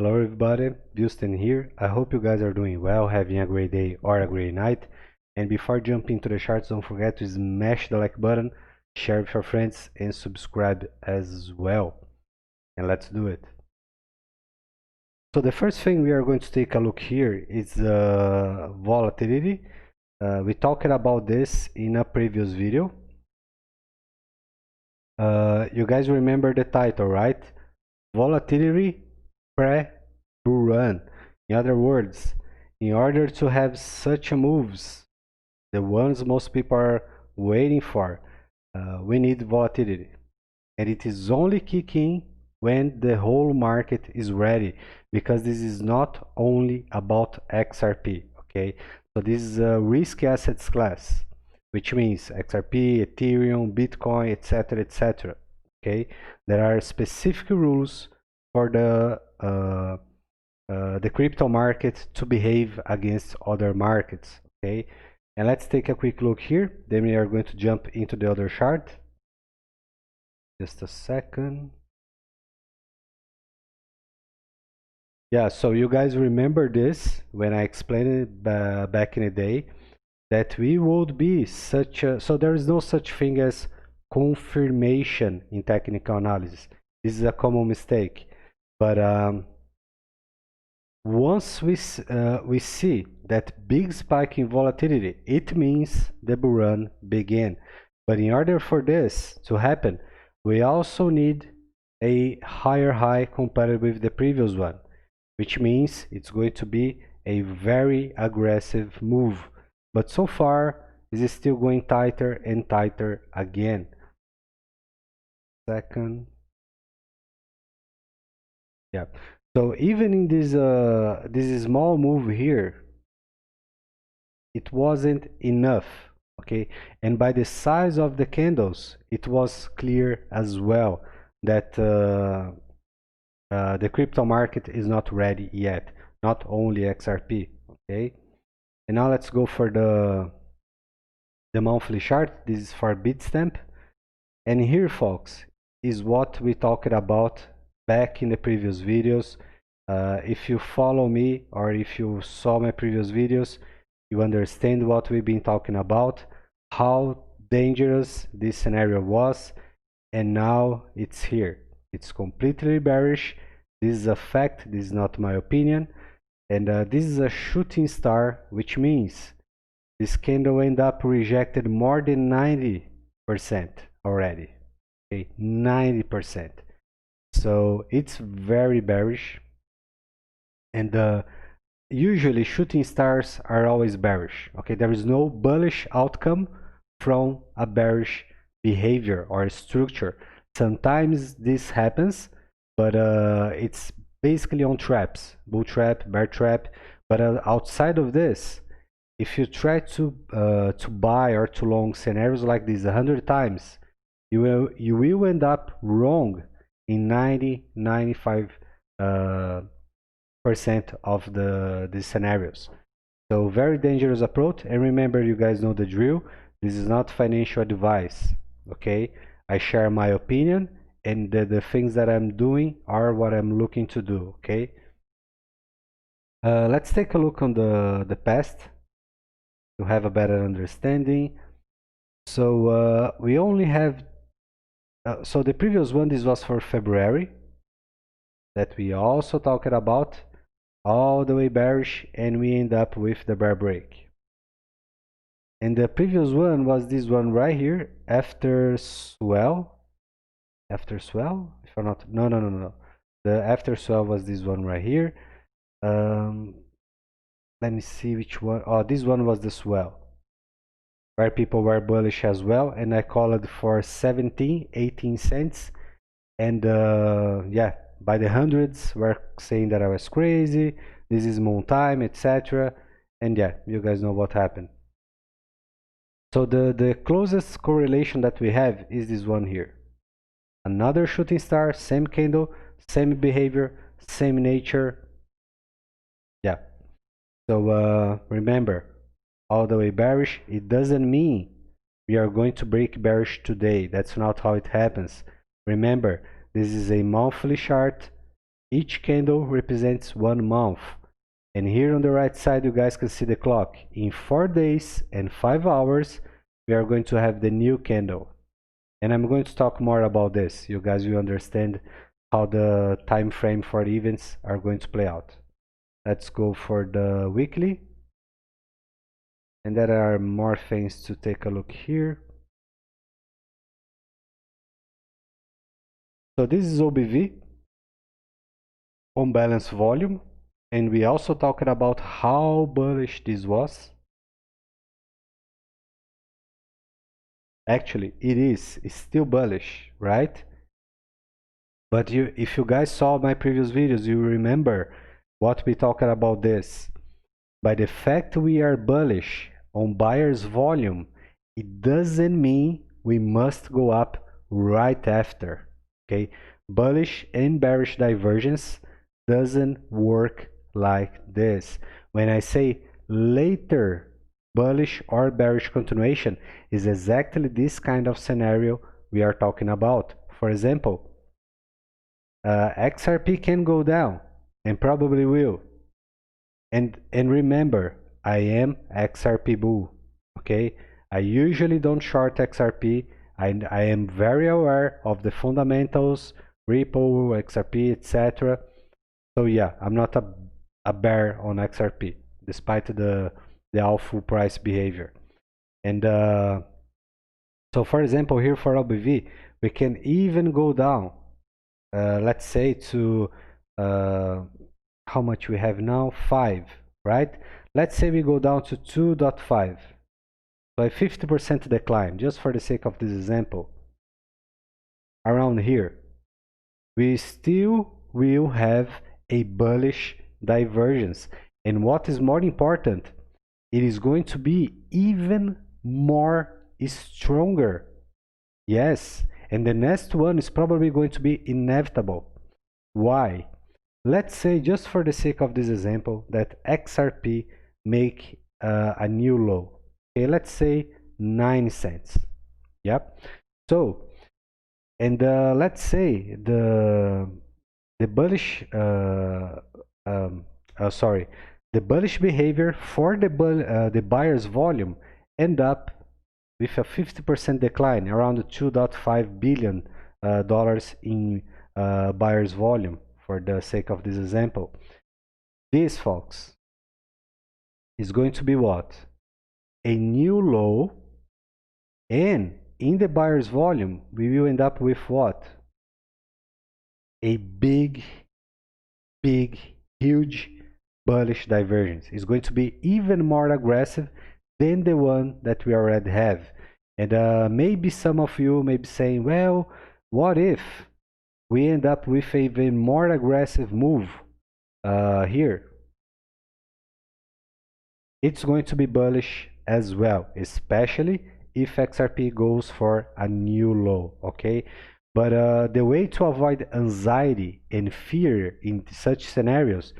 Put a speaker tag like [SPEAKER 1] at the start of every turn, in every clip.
[SPEAKER 1] Hello everybody, Houston here. I hope you guys are doing well, having a great day or a great night. And before jumping into the charts, don't forget to smash the like button, share with your friends, and subscribe as well. And let's do it. So the first thing we are going to take a look here is volatility. We talked about this in a previous video. You guys remember the title, right? Volatility pre-bull run. In other words, in order to have such moves, the ones most people are waiting for, we need volatility. And it is only kicking when the whole market is ready, because this is not only about XRP, okay? So this is a risk assets class, which means XRP, Ethereum, Bitcoin, etc., etc. Okay, there are specific rules for the crypto market to behave against other markets. Okay, and let's take a quick look here. Then we are going to jump into the other chart. Just a second. Yeah, so you guys remember this when I explained it back in the day, that we would be such a, so there is no such thing as confirmation in technical analysis. This is a common mistake, but once we see that big spike in volatility, it means the bull run began. But in order for this to happen, we also need a higher high compared with the previous one, which means it's going to be a very aggressive move. But so far, it is still going tighter and tighter again. Second. Yeah. So even in this small move here, it wasn't enough. Okay. And by the size of the candles, it was clear as well that the crypto market is not ready yet. Not only XRP. Okay. And now let's go for the monthly chart. This is for Bitstamp. And here, folks, is what we talked about back in the previous videos. If you follow me or if you saw my previous videos, you understand what we've been talking about, how dangerous this scenario was, and now it's here. It's completely bearish. This is a fact. This is not my opinion. And this is a shooting star, which means this candle end up rejected more than 90% already. Okay, 90%. So it's very bearish. And usually shooting stars are always bearish. Okay, there is no bullish outcome from a bearish behavior or structure. Sometimes this happens, but it's basically on traps, bull trap, bear trap. But outside of this, if you try to buy or to long scenarios like this 100 times, you will end up wrong in 95% of the scenarios. So very dangerous approach. And remember, you guys know the drill. This is not financial advice. Okay, I share my opinion, and the things that I'm doing are what I'm looking to do. Okay, let's take a look on the past to have a better understanding. So we only have so the previous one, this was for February, that we also talked about, all the way bearish, and we end up with the bear break. And the previous one was this one right here, after swell, if I'm not, no, the after swell was this one right here. Let me see which one. Oh, this one was the swell, where people were bullish as well, and I called for 18 cents. And yeah, by the hundreds were saying that I was crazy, this is moon time, etc. And yeah, you guys know what happened. So the closest correlation that we have is this one here. Another shooting star, same candle, same behavior, same nature. Yeah. So remember, all the way bearish, it doesn't mean we are going to break bearish today. That's not how it happens. Remember, this is a monthly chart. Each candle represents 1 month. And here on the right side, you guys can see the clock. In 4 days and 5 hours, we are going to have the new candle. And I'm going to talk more about this. You guys will understand how the time frame for the events are going to play out. Let's go for the weekly. And there are more things to take a look here. So this is OBV, on balance volume. And we also talked about how bullish this was. Actually, it's still bullish, right? But if you guys saw my previous videos, you remember what we talked about this. By the fact we are bullish on buyer's volume, it doesn't mean we must go up right after. Okay, bullish and bearish divergence doesn't work like this. When I say later bullish or bearish continuation, is exactly this kind of scenario we are talking about. For example, XRP can go down and probably will. And remember, I am XRP bull. Okay, I usually don't short XRP. I am very aware of the fundamentals, Ripple, XRP, etc. So yeah, I'm not a bear on XRP, despite the all full price behavior. And so for example, here for LBV, we can even go down. Let's say to how much we have now, 5, right? Let's say we go down to 2.5, so a 50% decline, just for the sake of this example. Around here, we still will have a bullish divergence, and what is more important, it is going to be even more stronger. Yes, and the next one is probably going to be inevitable. Why? Let's say, just for the sake of this example, that XRP make a new low. Okay, let's say 9 cents. Yep. So, and let's say the bullish the bullish behavior for the buyer's volume end up with a 50% decline, around $2.5 billion in buyer's volume, for the sake of this example. This, folks, is going to be what? A new low, and in the buyer's volume, we will end up with what? A big, huge bullish divergence. It's going to be even more aggressive than the one that we already have. And maybe some of you may be saying, well, what if we end up with an even more aggressive move here? It's going to be bullish as well, especially if XRP goes for a new low, okay? But the way to avoid anxiety and fear in such scenarios,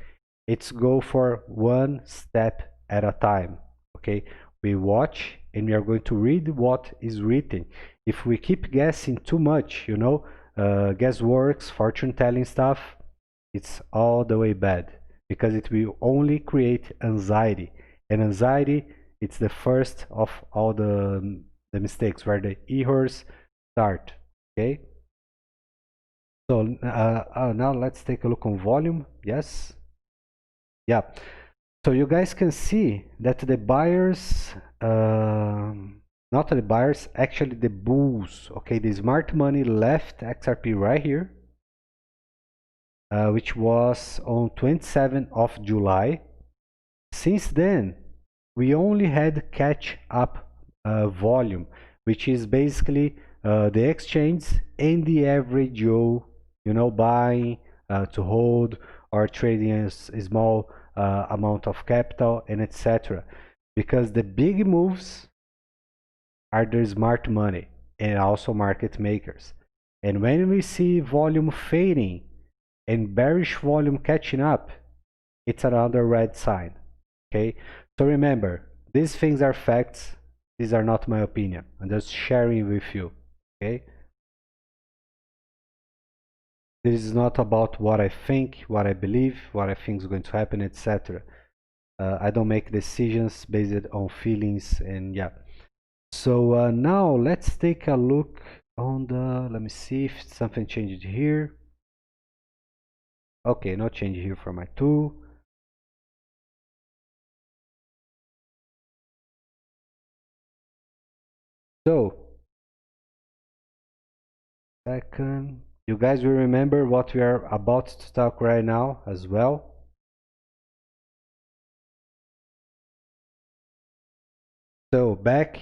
[SPEAKER 1] it's go for one step at a time, okay? We watch and we are going to read what is written. If we keep guessing too much, you know, guessworks, fortune telling stuff, it's all the way bad, because it will only create anxiety. And anxiety, it's the first of all the mistakes, where the errors start, okay? So now let's take a look on volume. Yes. Yeah. So you guys can see that the buyers, not the buyers, actually the bulls, okay, the smart money left XRP right here, which was on 27th of July. Since then, we only had catch up volume, which is basically the exchange and the average Joe, you know, buying to hold or trading a small amount of capital and etc. Because the big moves are the smart money and also market makers. And when we see volume fading and bearish volume catching up, it's another red sign. Okay, so remember, these things are facts. These are not my opinion. I'm just sharing with you. Okay. This is not about what I think, what I believe, what I think is going to happen, etc. I don't make decisions based on feelings, and yeah. So now let's take a look on the, let me see if something changed here. Okay, no change here for my tool. So, second, you guys will remember what we are about to talk right now as well. So back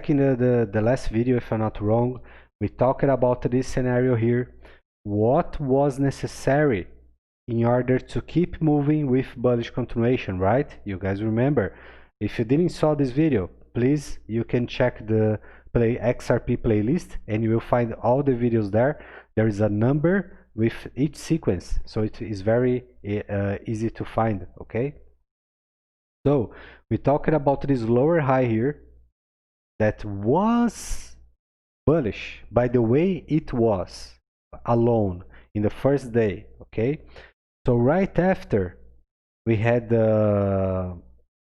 [SPEAKER 1] in the last video, if I'm not wrong, we talked about this scenario here. What was necessary in order to keep moving with bullish continuation, right? You guys remember. If you didn't saw this video, please, you can check the Play XRP playlist and you will find all the videos there. There is a number with each sequence, so it is very easy to find, okay? So we talked about this lower high here that was bullish by the way it was alone in the first day, okay? So right after we had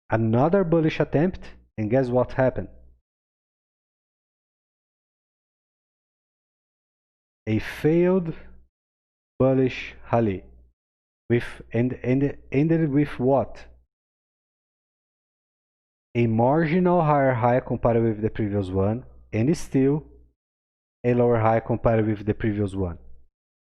[SPEAKER 1] another bullish attempt, and guess what happened? A failed bullish rally with and ended with what? A marginal higher high compared with the previous one, and still a lower high compared with the previous one,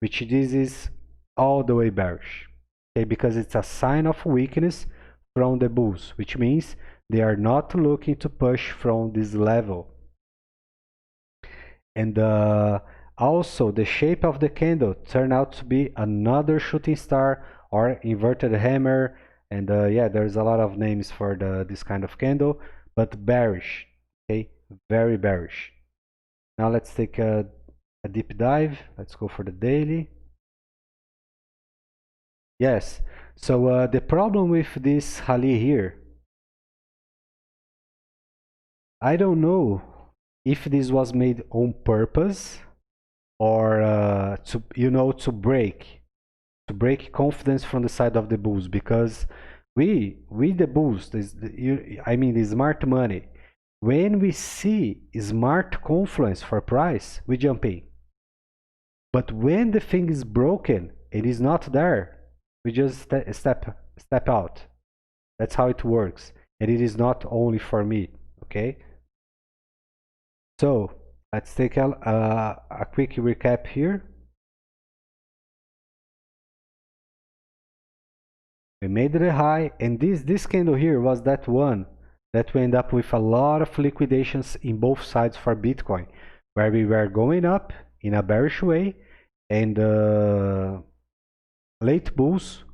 [SPEAKER 1] which this is all the way bearish, okay? Because it's a sign of weakness from the bulls, which means they are not looking to push from this level. And also the shape of the candle turned out to be another shooting star or inverted hammer, and yeah, there's a lot of names for this kind of candle, but bearish, okay? Very bearish. Now let's take a deep dive. Let's go for the daily. Yes, so the problem with this rally here, I don't know if this was made on purpose or to break confidence from the side of the bulls, because we the bulls, I mean the smart money, when we see smart confluence for price, we jump in. But when the thing is broken, it is not there, we just step out. That's how it works, and it is not only for me, okay? So let's take a quick recap here. We made the high, and this candle here was that one that we end up with a lot of liquidations in both sides for Bitcoin, where we were going up in a bearish way, and late bulls,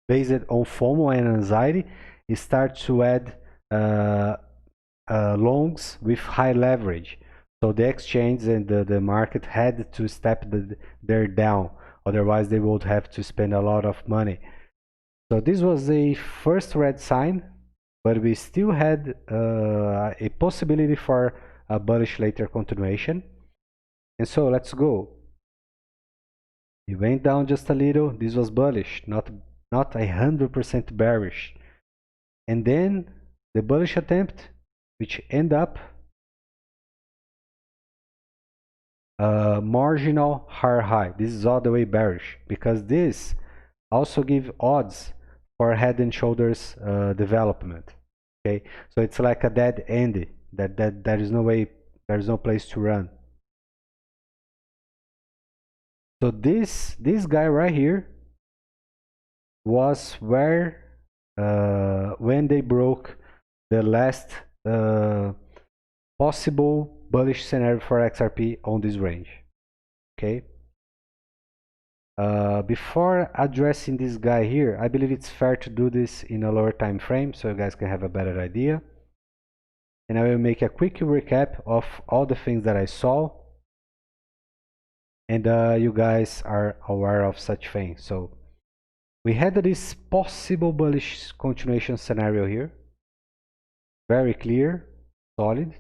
[SPEAKER 1] based on FOMO and anxiety, start to add longs with high leverage. So the exchange and the market had to step there down, otherwise they would have to spend a lot of money. So this was a first red sign, but we still had a possibility for a bullish later continuation. And so let's go. It went down just a little. This was bullish, not 100% bearish. And then the bullish attempt, which end up marginal higher high. This is all the way bearish, because this also give odds for head and shoulders development, okay? So it's like a dead end, that there is no way, there's no place to run. So this guy right here was where when they broke the last possible bullish scenario for XRP on this range, okay? Before addressing this guy here, I believe it's fair to do this in a lower time frame so you guys can have a better idea. And I will make a quick recap of all the things that I saw, and you guys are aware of such things. So we had this possible bullish continuation scenario here, very clear, solid,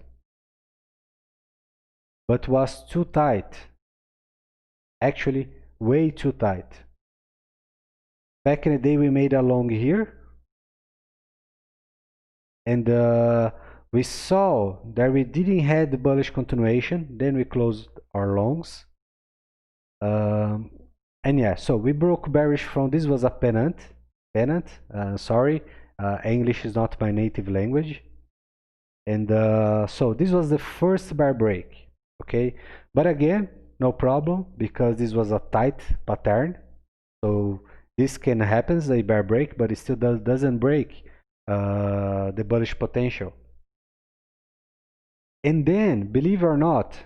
[SPEAKER 1] but was too tight. Actually way too tight. Back in the day, we made a long here, and we saw that we didn't have the bullish continuation. Then we closed our longs. And yeah, so we broke bearish from this was a pennant. Sorry, English is not my native language. And so this was the first bear break, okay? But again, no problem, because this was a tight pattern. So this can happen, a bear break, but it still doesn't break the bullish potential. And then, believe it or not,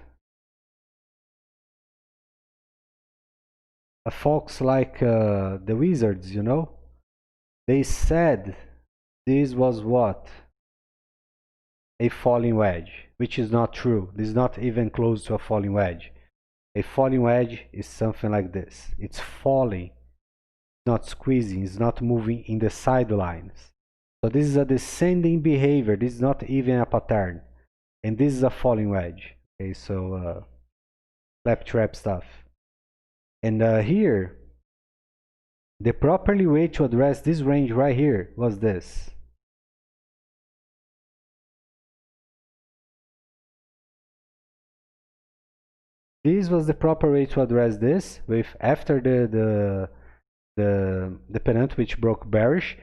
[SPEAKER 1] folks like the wizards, you know, they said this was what? A falling wedge, which is not true. This is not even close to a falling wedge. A falling wedge is something like this. It's falling, it's not squeezing, it's not moving in the sidelines. So this is a descending behavior. This is not even a pattern. And this is a falling wedge. Okay, so claptrap stuff. And here, the properly way to address this range right here was this. This was the proper way to address this, with after the pennant which broke bearish.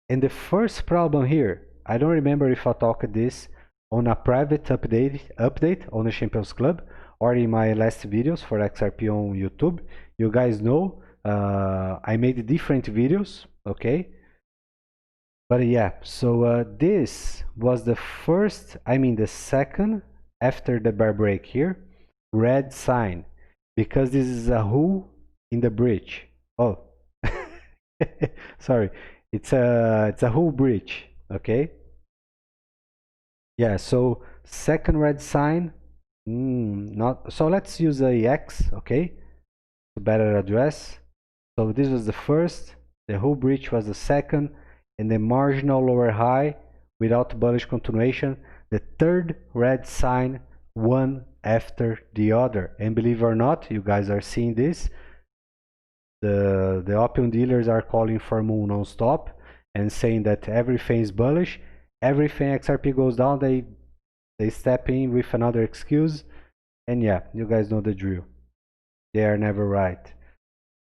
[SPEAKER 1] And the first problem here, I don't remember if I talked this on a private update on the Champions Club or in my last videos for XRP on YouTube. You guys know I made different videos, okay? But yeah, so this was the first, I mean the second after the bear break here, red sign, because this is a hole in the bridge. Oh, sorry, it's a hole bridge, okay? Yeah, so second red sign, not so. Let's use a X, okay, to better address. So this was the first, the whole breach was the second, and the marginal lower high without bullish continuation, the third red sign, one after the other. And believe it or not, you guys are seeing this. The opium dealers are calling for moon non-stop and saying that everything is bullish. Everything XRP goes down, they step in with another excuse. And yeah, you guys know the drill. They are never right.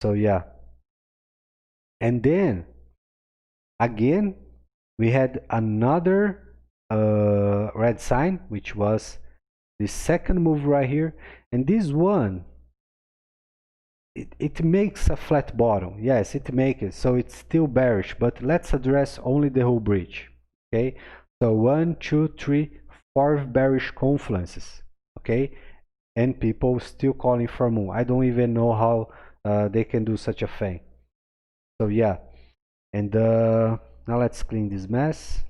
[SPEAKER 1] So yeah. And then again, we had another red sign, which was the second move right here. And this one, it makes a flat bottom. Yes, it makes it. So it's still bearish, but let's address only the whole breach. Okay, so 1, 2, 3, 4 bearish confluences. Okay, and people still calling for moon. I don't even know how they can do such a thing. So yeah, and now let's clean this mess.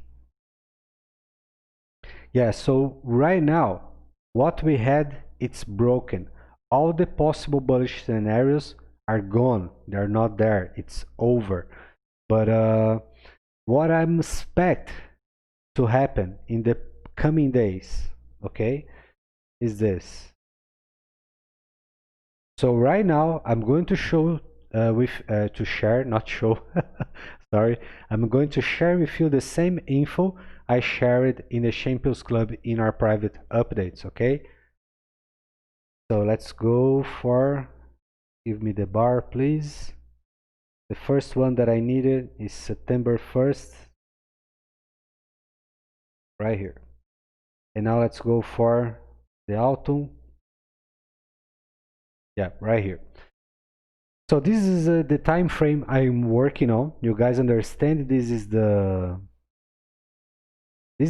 [SPEAKER 1] Yeah, so right now what we had, it's broken. All the possible bullish scenarios are gone. They're not there. It's over. But what I expect to happen in the coming days, okay, is this. So right now I'm going to show to share, not show, sorry. I'm going to share with you the same info I shared in the Champions Club in our private updates, okay? So let's go for, give me the bar please. The first one that I needed is September 1st, right here. And now let's go for the autumn. Yeah, right here. So this is the time frame I'm working on. You guys understand this is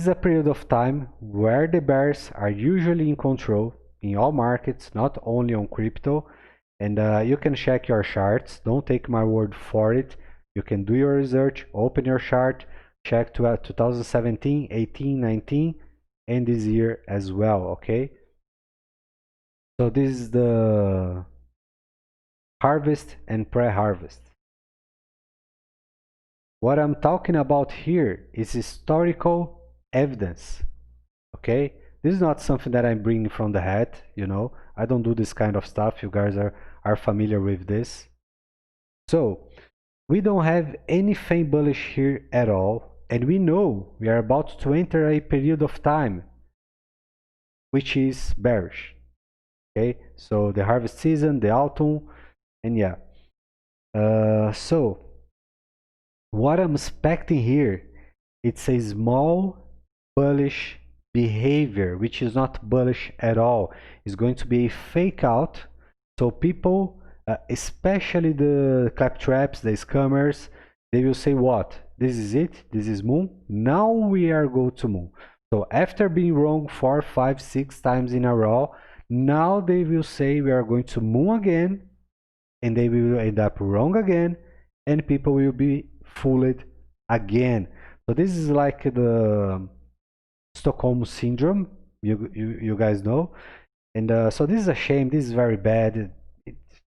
[SPEAKER 1] a period of time where the bears are usually in control in all markets, not only on crypto. And you can check your charts. Don't take my word for it. You can do your research, open your chart, check to 2017, 18, 19, and this year as well, okay? So this is the harvest and pre-harvest. What I'm talking about here is historical evidence, okay? This is not something that I'm bringing from the hat, you know. I don't do this kind of stuff. You guys are are familiar with this. So we don't have anything bullish here at all, and we know we are about to enter a period of time which is bearish. Okay, so the harvest season, the autumn, and yeah. So what I'm expecting here, it's a small bullish behavior, which is not bullish at all. It's going to be a fake out. So people, especially the claptraps, the scammers, they will say what? This is it? This is moon? Now we are go to moon. So after being wrong 4, 5, 6 times in a row, now they will say we are going to moon again, and they will end up wrong again, and people will be fooled again. So this is like the Stockholm syndrome, you guys know. And so this is a shame. This is very bad.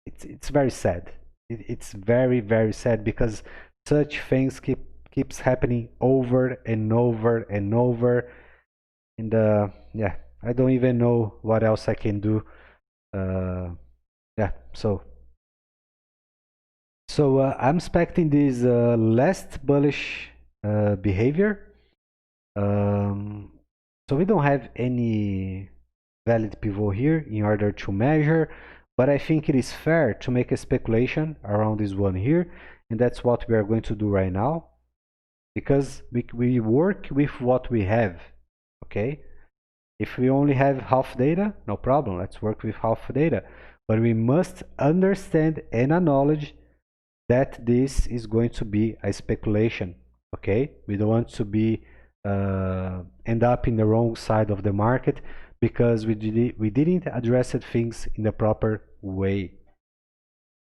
[SPEAKER 1] It's very sad. It's very, very sad, because such things keeps happening over and over and over. And yeah, I don't even know what else I can do. Yeah, so I'm expecting this last bullish behavior. So we don't have any valid pivot here in order to measure, but I think it is fair to make a speculation around this one here, and that's what we are going to do right now, because we work with what we have. Okay, if we only have half data, no problem, let's work with half data, but we must understand and acknowledge that this is going to be a speculation. Okay, we don't want to be end up in the wrong side of the market, because we didn't address things in the proper way.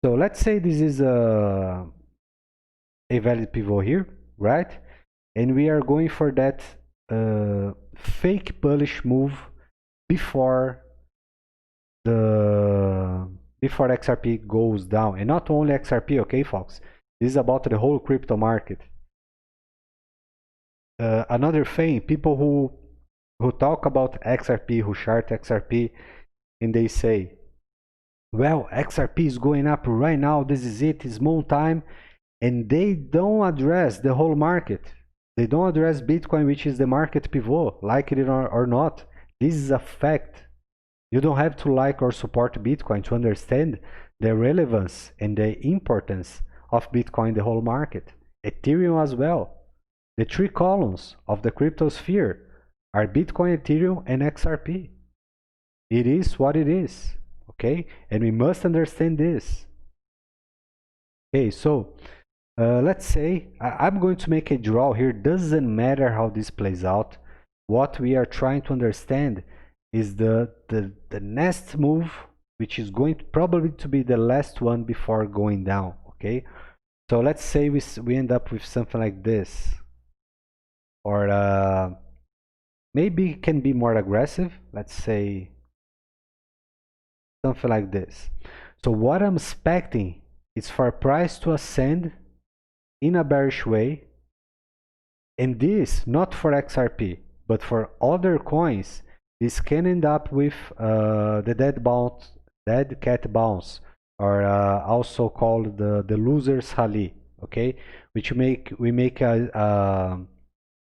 [SPEAKER 1] So let's say this is a valid pivot here, right? And we are going for that fake bullish move before XRP goes down. And not only XRP, okay, folks? This is about the whole crypto market. Another thing, people who talk about XRP, who chart XRP, and they say, well, XRP is going up right now, this is it, it's moon time, and they don't address the whole market. They don't address Bitcoin, which is the market pivot, like it or not. This is a fact. You don't have to like or support Bitcoin to understand the relevance and the importance of Bitcoin in the whole market. Ethereum as well. The three columns of the crypto sphere are Bitcoin, Ethereum, and XRP. It is what it is, okay? And we must understand this. Okay, so let's say I'm going to make a draw here. Doesn't matter how this plays out. What we are trying to understand is the next move, which is going to probably to be the last one before going down. Okay, so let's say we end up with something like this, or maybe it can be more aggressive. Let's say something like this. So what I'm expecting is for price to ascend in a bearish way, and this not for XRP but for other coins. This can end up with the dead cat bounce, or also called the loser's rally. Okay, which we make a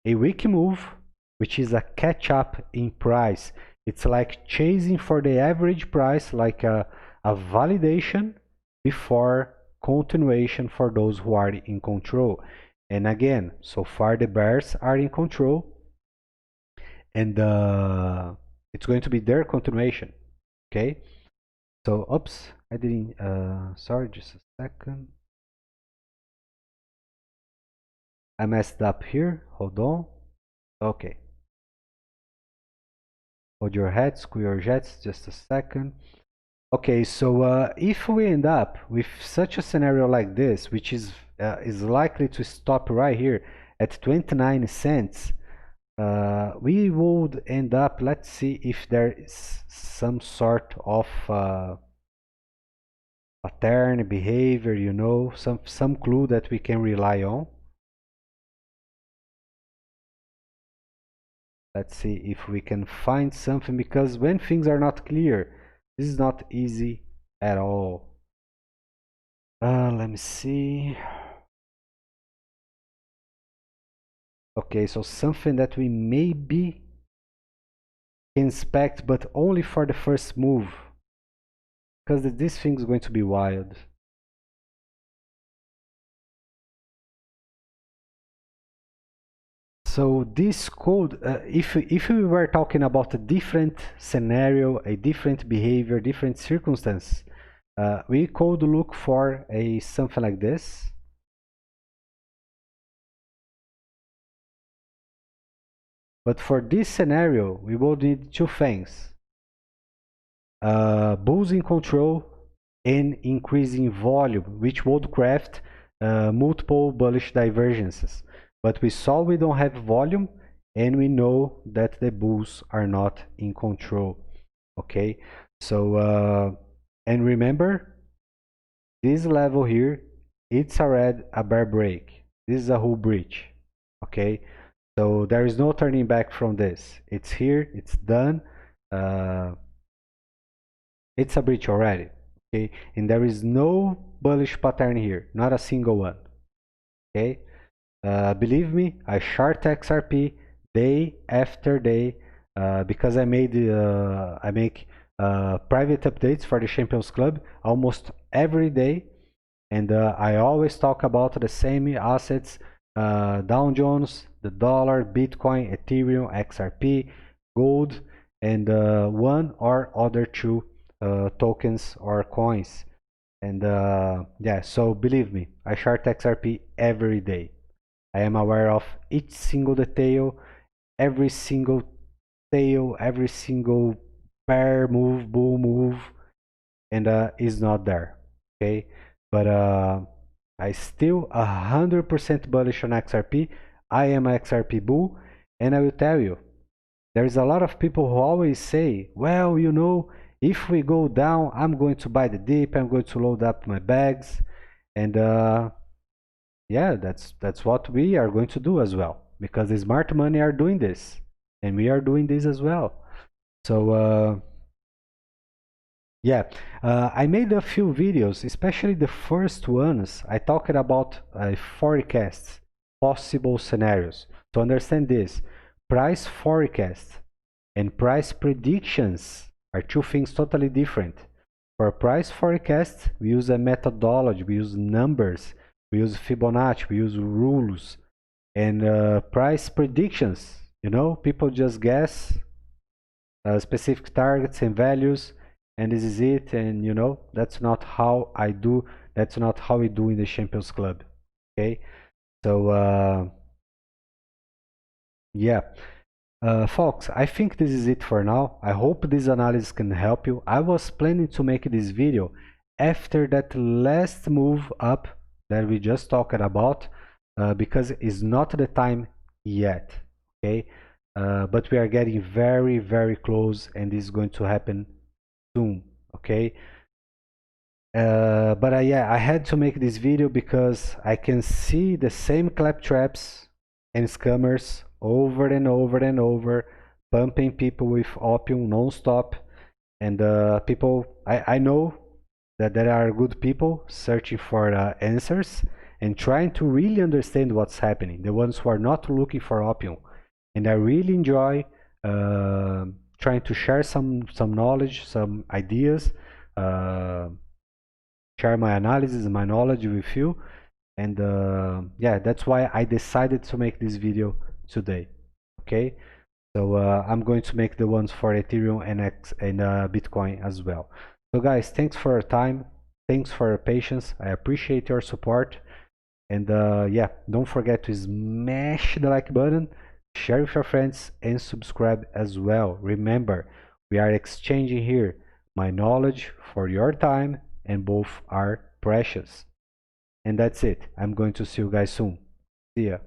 [SPEAKER 1] weak move, which is a catch up in price. It's like chasing for the average price, like a validation before continuation for those who are in control. And again, so far the bears are in control, and it's going to be their continuation. Okay, so oops, I didn't sorry, just a second, I messed up here, hold on. Okay, hold your heads, cool your jets, just a second. Okay, so if we end up with such a scenario like this, which is likely to stop right here at 29 cents, we would end up, let's see if there is some sort of pattern behavior, you know, some clue that we can rely on. Let's see if we can find something, because when things are not clear, this is not easy at all. Let me see. Okay, so something that we maybe can expect, but only for the first move, because this thing is going to be wild. So this code, if we were talking about a different scenario, a different behavior, different circumstance, we could look for a something like this. But for this scenario, we would need two things: bulls in control and increasing volume, which would craft multiple bullish divergences. But we saw we don't have volume, and we know that the bulls are not in control. Okay, so and remember, this level here, it's already a bear break. This is a hull breach. Okay, so there is no turning back from this. It's here, it's done. Uh, it's a breach already. Okay, and there is no bullish pattern here, not a single one. Okay, believe me, I short XRP day after day because I make private updates for the Champions Club almost every day, and I always talk about the same assets: Dow Jones, the dollar, Bitcoin, Ethereum, XRP, gold, and one or other two tokens or coins. And yeah, so believe me, I short XRP every day. I am aware of each single detail, every single tail, every single bear move, bull move, and is not there. Okay, but I still 100% bullish on XRP. I am a XRP bull, and I will tell you, there's a lot of people who always say, well, you know, if we go down, I'm going to buy the dip, I'm going to load up my bags, and yeah, that's what we are going to do as well, because the smart money are doing this, and we are doing this as well. So yeah, I made a few videos, especially the first ones. I talked about forecasts, possible scenarios. To understand this, price forecast and price predictions are two things totally different. For price forecast, we use a methodology, we use numbers, we use Fibonacci, we use rules, and price predictions. You know, people just guess specific targets and values, and this is it. And you know, that's not how I do. That's not how we do in the Champions Club. Okay, so yeah. Folks, I think this is it for now. I hope this analysis can help you. I was planning to make this video after that last move up that we just talked about because it's not the time yet. Okay, but we are getting very, very close, and this is going to happen soon. Okay, but yeah, I had to make this video because I can see the same claptraps and scammers over and over and over, pumping people with opium non-stop. And people, I know that there are good people searching for answers and trying to really understand what's happening, the ones who are not looking for opium. And I really enjoy trying to share some knowledge, some ideas, uh, share my analysis, my knowledge with you. And yeah, that's why I decided to make this video today. Okay, so I'm going to make the ones for Ethereum and Bitcoin as well. So guys, thanks for your time, thanks for your patience. I appreciate your support. And yeah, don't forget to smash the like button, share with your friends, and subscribe as well. Remember, we are exchanging here my knowledge for your time, and both are precious. And that's it. I'm going to see you guys soon. See ya.